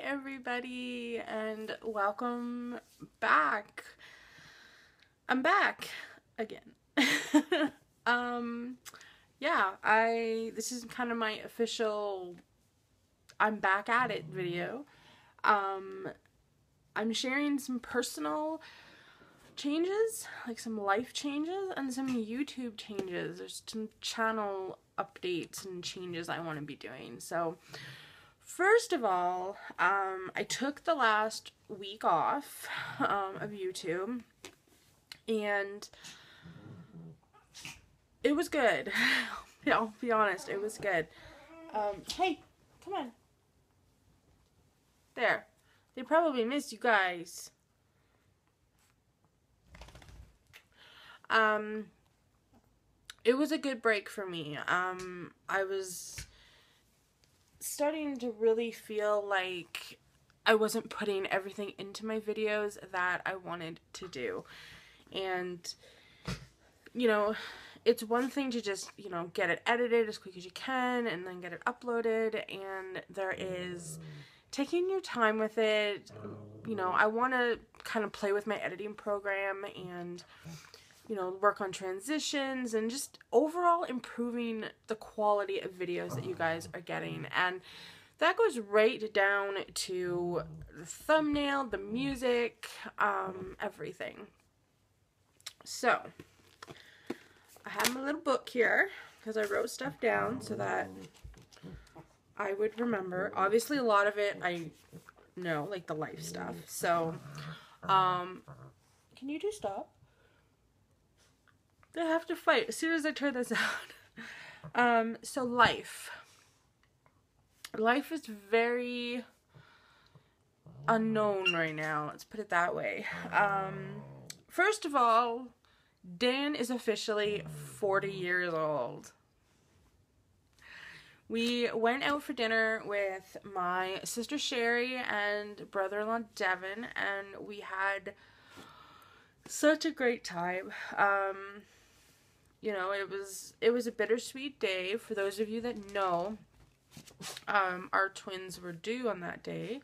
everybody, and welcome back. I'm back again. Yeah, this is kind of my official I'm back at it video. I'm sharing some personal changes, like some life changes and some YouTube changes. There's some channel updates and changes I want to be doing. So first of all, I took the last week off of YouTube, and it was good. I'll be honest, it was good. Hey, come on. There. They probably missed you guys. It was a good break for me. I was starting to really feel like I wasn't putting everything into my videos that I wanted to do. And, you know, it's one thing to just, get it edited as quick as you can and then get it uploaded. And there is taking your time with it. I want to kind of play with my editing program and, work on transitions and just overall improving the quality of videos that you guys are getting. And that goes right down to the thumbnail, the music, everything. So, I have my little book here because I wrote stuff down so that I would remember. Obviously, a lot of it I know, like the life stuff. So, can you just stop? They have to fight as soon as I turn this on. So life. Life is very unknown right now. Let's put it that way. First of all, Dan is officially 40 years old. We went out for dinner with my sister Sherry and brother-in-law Devin, and we had such a great time. It was a bittersweet day. For those of you that know, our twins were due on that day.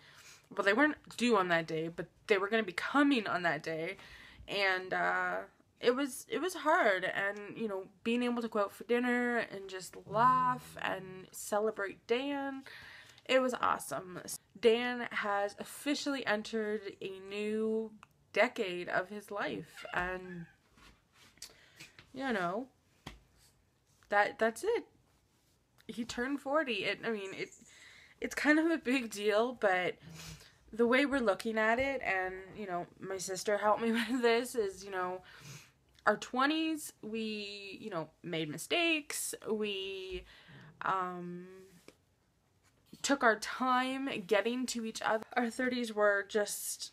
Well, they weren't due on that day, but they were going to be coming on that day. And it was hard. And, being able to go out for dinner and just laugh and celebrate Dan, it was awesome. Dan has officially entered a new decade of his life, and that's it. He turned 40. It's kind of a big deal, but the way we're looking at it, and my sister helped me with this, is our 20s, we made mistakes. We took our time getting to each other. Our 30s were just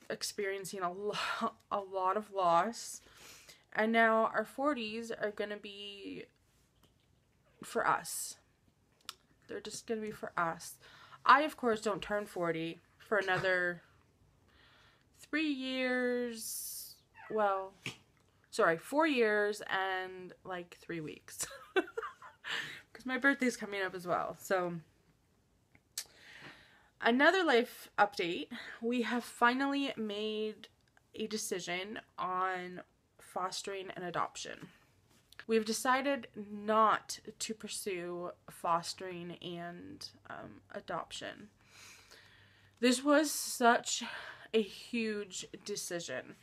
experiencing a lot of loss. And now our 40s are going to be for us. They're just going to be for us. I, of course, don't turn 40 for another 3 years. Well, sorry, 4 years and like 3 weeks. Because my birthday's coming up as well. So, another life update. We have finally made a decision on fostering and adoption. We've decided not to pursue fostering and adoption. This was such a huge decision.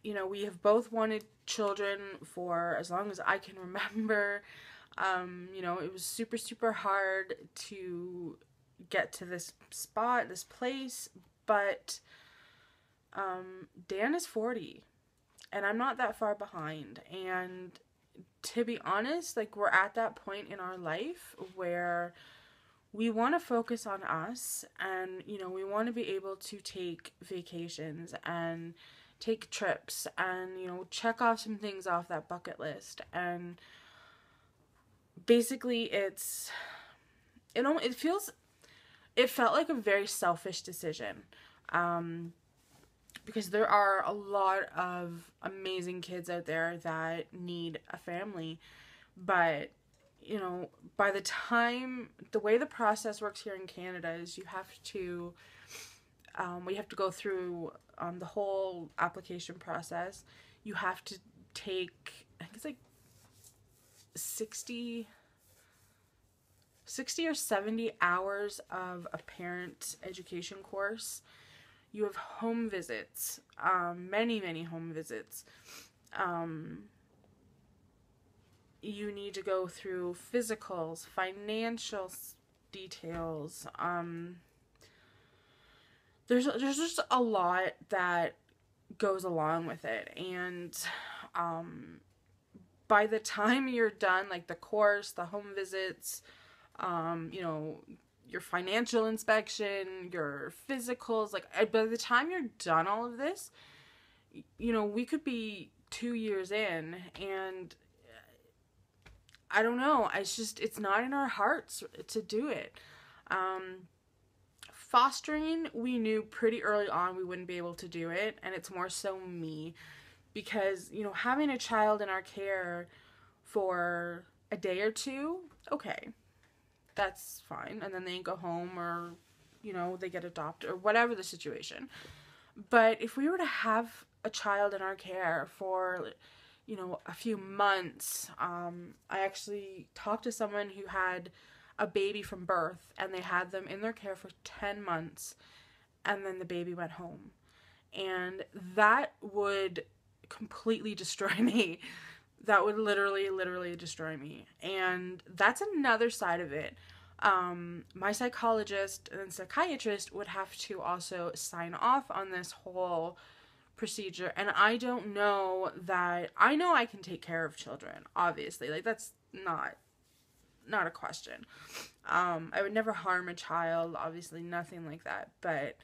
We have both wanted children for as long as I can remember. It was super, super hard to get to this spot, this place, but Dan is 40, and I'm not that far behind. And to be honest, we're at that point in our life where we want to focus on us, and we want to be able to take vacations and take trips and check off some things off that bucket list. And basically it felt like a very selfish decision. Because there are a lot of amazing kids out there that need a family. But, you know, by the time, the way the process works here in Canada is you have to, we have to go through the whole application process. You have to take, I think it's like 60 or 70 hours of a parent education course. You have home visits, many home visits. You need to go through physicals, financial details. There's just a lot that goes along with it, and by the time you're done, like the course, the home visits, you know, your financial inspection, your physicals, like by the time you're done all of this, you know, we could be 2 years in, and I don't know, it's not in our hearts to do it. Fostering, we knew pretty early on we wouldn't be able to do it, and it's more so me, because, you know, having a child in our care for a day or two, okay, that's fine, and then they go home, or, you know, they get adopted, or whatever the situation. But if we were to have a child in our care for, you know, a few months, I actually talked to someone who had a baby from birth, and they had them in their care for 10 months, and then the baby went home. And that would completely destroy me. That would literally destroy me. And that's another side of it. My psychologist and psychiatrist would have to also sign off on this whole procedure, and I don't know that, I know I can take care of children, obviously, like that's not a question. I would never harm a child, obviously, nothing like that, but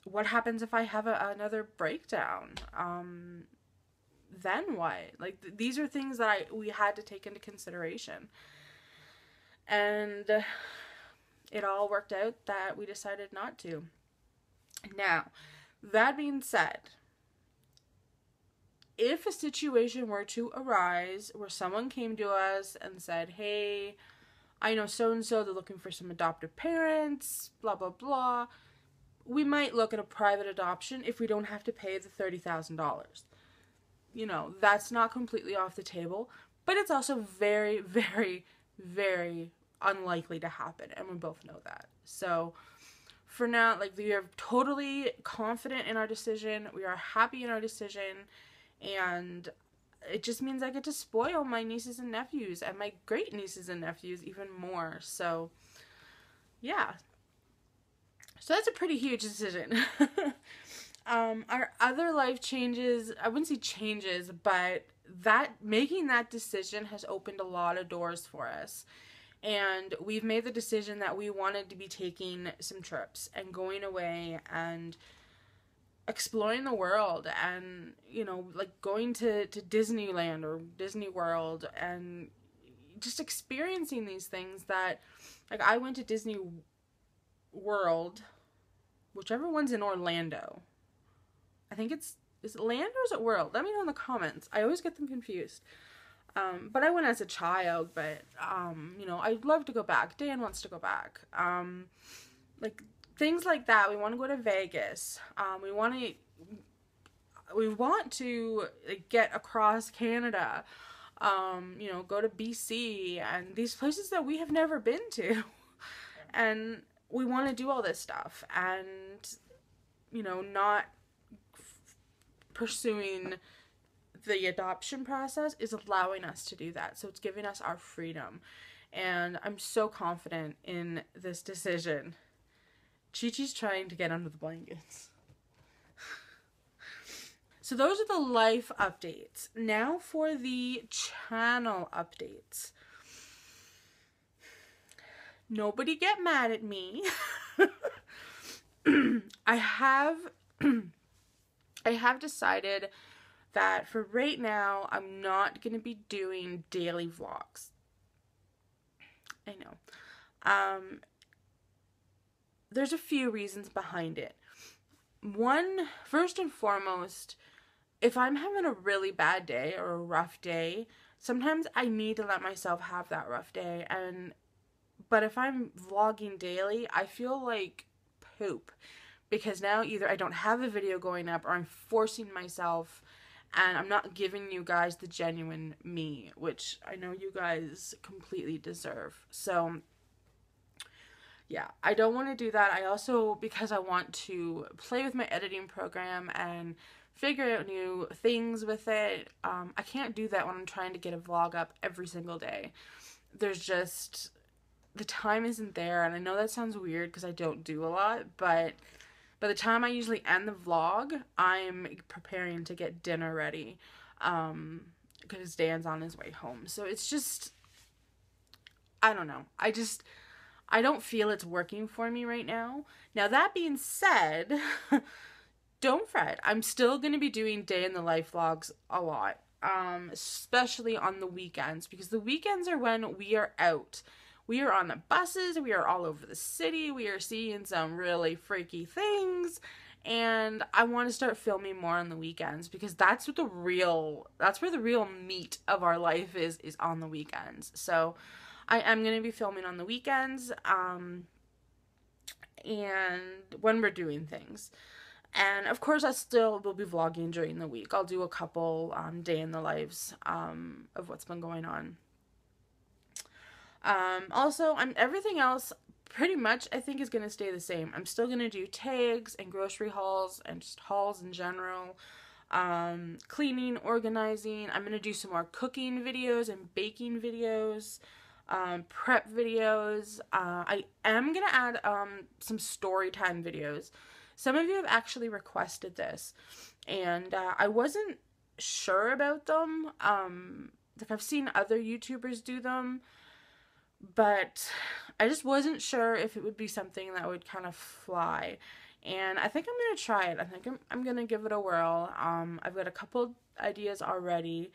what happens if I have another breakdown? Then what? Like, these are things that we had to take into consideration, and it all worked out that we decided not to. Now, that being said, if a situation were to arise where someone came to us and said, hey, I know so-and-so, they're looking for some adoptive parents, blah, blah, blah, we might look at a private adoption if we don't have to pay the $30,000. You know, that's not completely off the table, but it's also very, very, very unlikely to happen, and we both know that. So for now, like, we are totally confident in our decision. We are happy in our decision. And it just means I get to spoil my nieces and nephews, and my great nieces and nephews even more. So, yeah. So that's a pretty huge decision. Our other life changes, I wouldn't say changes, but making that decision has opened a lot of doors for us. And we've made the decision that we wanted to be taking some trips and going away and exploring the world, and, you know, like going to Disneyland or Disney World and just experiencing these things that, like, I went to Disney World, whichever one's in Orlando. I think is it Land or is it World? Let me know in the comments. I always get them confused. But I went as a child, but, you know, I'd love to go back. Dan wants to go back. Like, things like that. We want to go to Vegas. We want to like, get across Canada. You know, go to BC and these places that we have never been to. And we want to do all this stuff, and, you know, not pursuing the adoption process is allowing us to do that. So it's giving us our freedom. And I'm so confident in this decision. Chi-Chi's trying to get under the blankets. So those are the life updates. Now for the channel updates. Nobody get mad at me. I have decided that for right now, I'm not going to be doing daily vlogs. I know. There's a few reasons behind it. One, first and foremost, if I'm having a really bad day or a rough day, sometimes I need to let myself have that rough day. But if I'm vlogging daily, I feel like poop, because now either I don't have a video going up, or I'm forcing myself and I'm not giving you guys the genuine me, which I know you guys completely deserve. So yeah, I don't want to do that. I also, because I want to play with my editing program and figure out new things with it, I can't do that when I'm trying to get a vlog up every single day. There's just, the time isn't there, and I know that sounds weird because I don't do a lot, but by the time I usually end the vlog, I'm preparing to get dinner ready, because Dan's on his way home. So it's just, I don't know. I don't feel it's working for me right now. Now, that being said, don't fret. I'm still going to be doing day in the life vlogs a lot, especially on the weekends, because the weekends are when we are out. We are on the buses, we are all over the city, we are seeing some really freaky things, and I want to start filming more on the weekends, because that's where the real meat of our life is on the weekends. So I am going to be filming on the weekends, and when we're doing things. And of course, I still will be vlogging during the week. I'll do a couple day in the lives of what's been going on. Also, everything else pretty much I think is going to stay the same. I'm still going to do tags and grocery hauls and just hauls in general. Cleaning, organizing. I'm going to do some more cooking videos and baking videos. Prep videos. I am going to add some story time videos. Some of you have actually requested this, and I wasn't sure about them. Like, I've seen other YouTubers do them, but I just wasn't sure if it would be something that would kind of fly. And I think I'm going to try it. I think I'm going to give it a whirl. I've got a couple ideas already.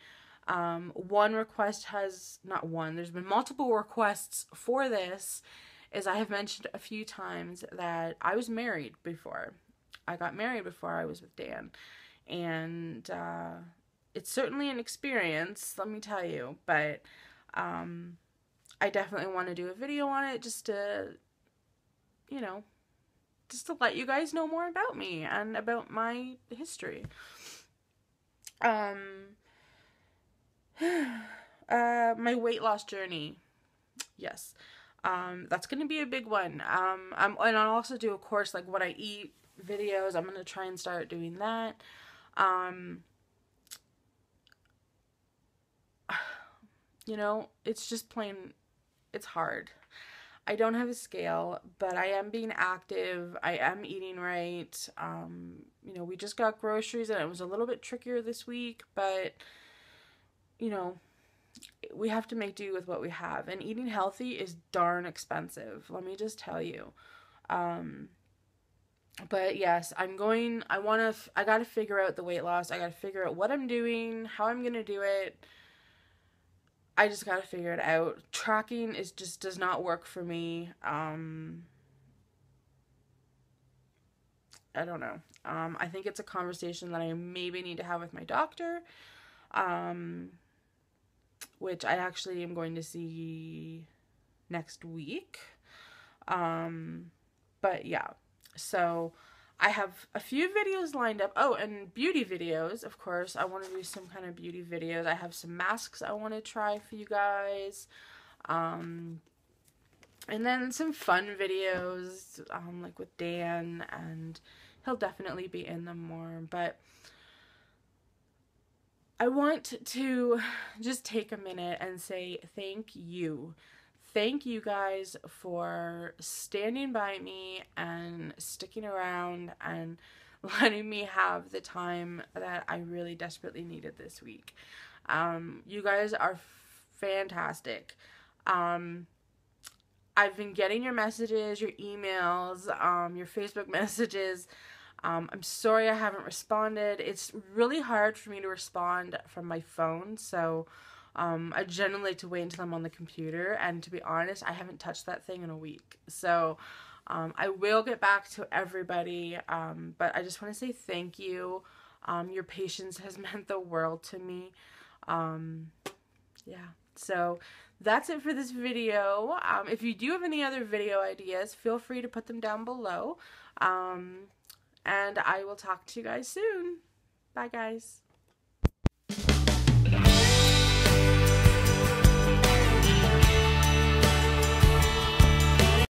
One request there's been multiple requests for this, as I have mentioned a few times that I was married before. I got married before I was with Dan. And it's certainly an experience, let me tell you. But I definitely want to do a video on it, just to, just to let you guys know more about me and about my history. My weight loss journey. Yes. That's going to be a big one. And I'll also do, of course, like what I eat videos. I'm going to try and start doing that. It's just plain, it's hard. I don't have a scale, but I am being active. I am eating right. We just got groceries and it was a little bit trickier this week, but, we have to make do with what we have. And eating healthy is darn expensive, let me just tell you. But yes, I gotta figure out the weight loss. I gotta figure out what I'm doing, how I'm gonna do it. I just gotta figure it out. Tracking just does not work for me. I don't know. I think it's a conversation that I maybe need to have with my doctor, which I actually am going to see next week. But yeah, so I have a few videos lined up. Oh, and beauty videos, of course. I want to do some kind of beauty videos. I have some masks I want to try for you guys. And then some fun videos, like with Dan, and he'll definitely be in them more. But I want to just take a minute and say thank you. Thank you guys for standing by me and sticking around and letting me have the time that I really desperately needed this week. You guys are fantastic. I've been getting your messages, your emails, your Facebook messages. I'm sorry I haven't responded. It's really hard for me to respond from my phone, so I generally like to wait until I'm on the computer, and to be honest, I haven't touched that thing in a week. So I will get back to everybody, but I just want to say thank you. Your patience has meant the world to me. Yeah. So that's it for this video. If you do have any other video ideas, feel free to put them down below. And I will talk to you guys soon. Bye, guys.